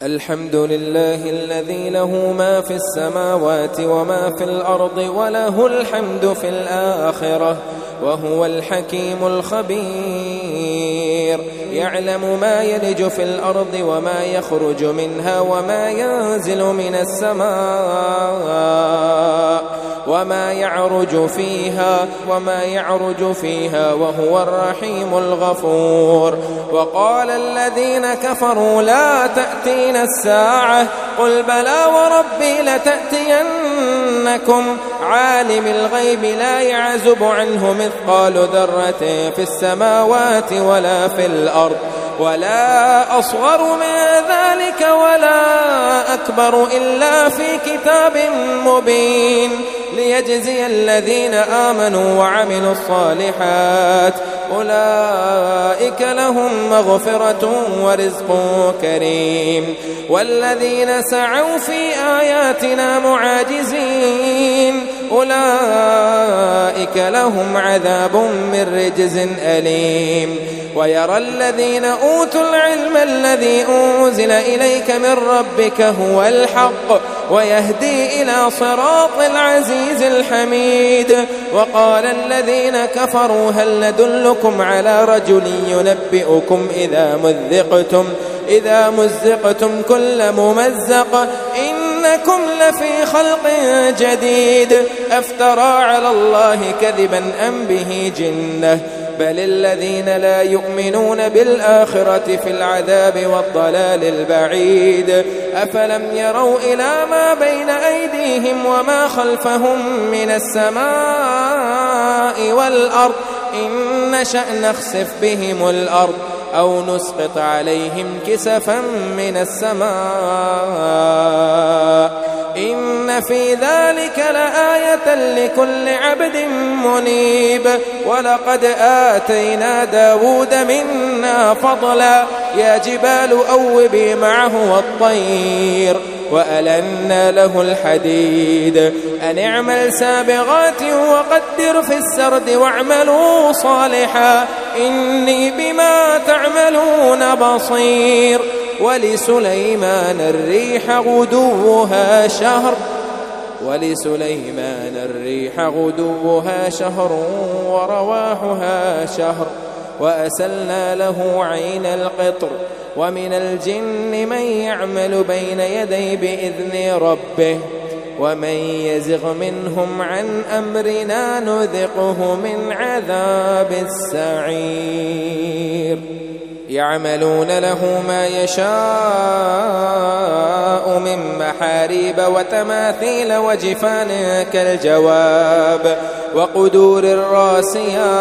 الحمد لله الذي له ما في السماوات وما في الأرض وله الحمد في الآخرة وهو الحكيم الخبير. يعلم ما يلج في الأرض وما يخرج منها وما ينزل من السماء وما يعرج فيها وهو الرحيم الغفور. وقال الذين كفروا لا تأتينا الساعة قل بلى وربي لتأتينكم عالم الغيب لا يعزب عنه مثقال ذرة في السماوات ولا في الأرض ولا أصغر من ذلك ولا أكبر إلا في كتاب مبين ليجزي الذين آمنوا وعملوا الصالحات أولئك لهم مغفرة ورزق كريم. والذين سعوا في آياتنا معاجزين أولئك لهم عذاب من رجز أليم. ويرى الذين أوتوا العلم الذي أنزل إليك من ربك هو الحق ويهدي إلى صراط العزيز الحميد. وقال الذين كفروا هل ندلكم على رجل ينبئكم إذا مزقتم كل ممزق إنكم لفي خلق جديد أفترى على الله كذبا أم به جنة بل الذين لا يؤمنون بالآخرة في العذاب والضلال البعيد. أفلم يروا إلى ما بين أيديهم وما خلفهم من السماء والأرض إن نشأ نخسف بهم الأرض أو نسقط عليهم كسفا من السماء إن في ذلك لآية لكل عبد منيب. ولقد آتينا داود منا فضلا يا جبال أوبي معه والطير وألنا له الحديد أن اعمل سابغات وقدر في السرد واعملوا صالحا إني بما تعملون بصير. ولسليمان الريح غدوها شهر ورواحها شهر وأسلنا له عين القطر. ومن الجن من يعمل بين يدي بإذن ربه ومن يزغ منهم عن أمرنا نذقه من عذاب السعير. يعملون له ما يشاء من محاريب وتماثيل وجفان كالجواب وقدور الراسيات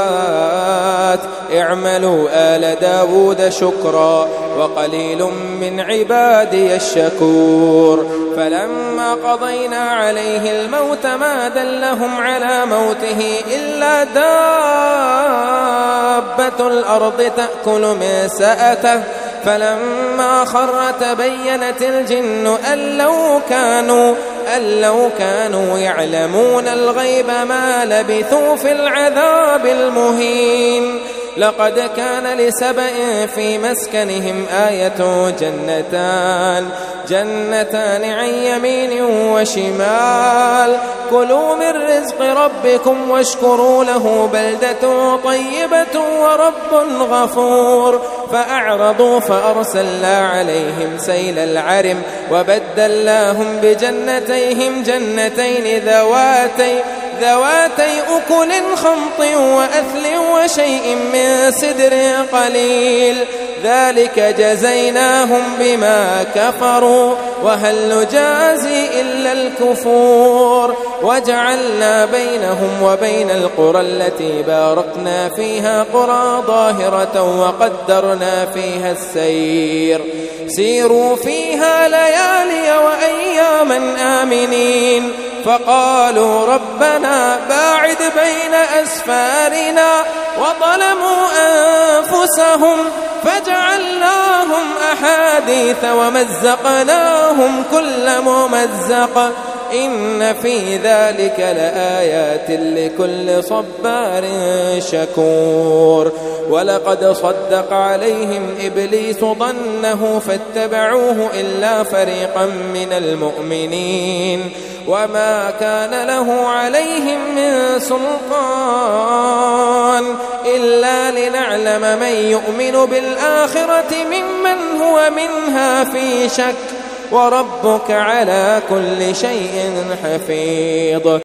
اعملوا آل داود شكرا وقليل من عبادي الشكور. فلما قضينا عليه الموت ما دلهم على موته إلا دابة الأرض تأكل من سأته فلما خر تبينت الجن أن لو كانوا يعلمون الغيب ما لبثوا في العذاب المهين. لقد كان لسبأ في مسكنهم آية جنتان عن يمين وشمال كلوا من رزق ربكم واشكروا له بلدة طيبة ورب غفور. فأعرضوا فأرسلنا عليهم سيل العرم وبدلناهم بجنتيهم جنتين ذواتي أكل خمط وأثل وشيء من سدر قليل ذلك جزيناهم بما كفروا وهل نجازي إلا الكفور. وجعلنا بينهم وبين القرى التي باركنا فيها قرى ظاهرة وقدرنا فيها السير سيروا فيها ليالي وأياما آمنين. فقالوا ربنا باعد بين أسفارنا وظلموا أنفسهم فجعلناهم أحاديث ومزقناهم كل ممزق إن في ذلك لآيات لكل صبار شكور ولقد صدق عليهم إبليس ظنه فاتبعوه إلا فريقا من المؤمنين وما كان له عليهم من سلطان إلا لنعلم من يؤمن بالآخرة ممن هو منها في شك وربك على كل شيء حفيظ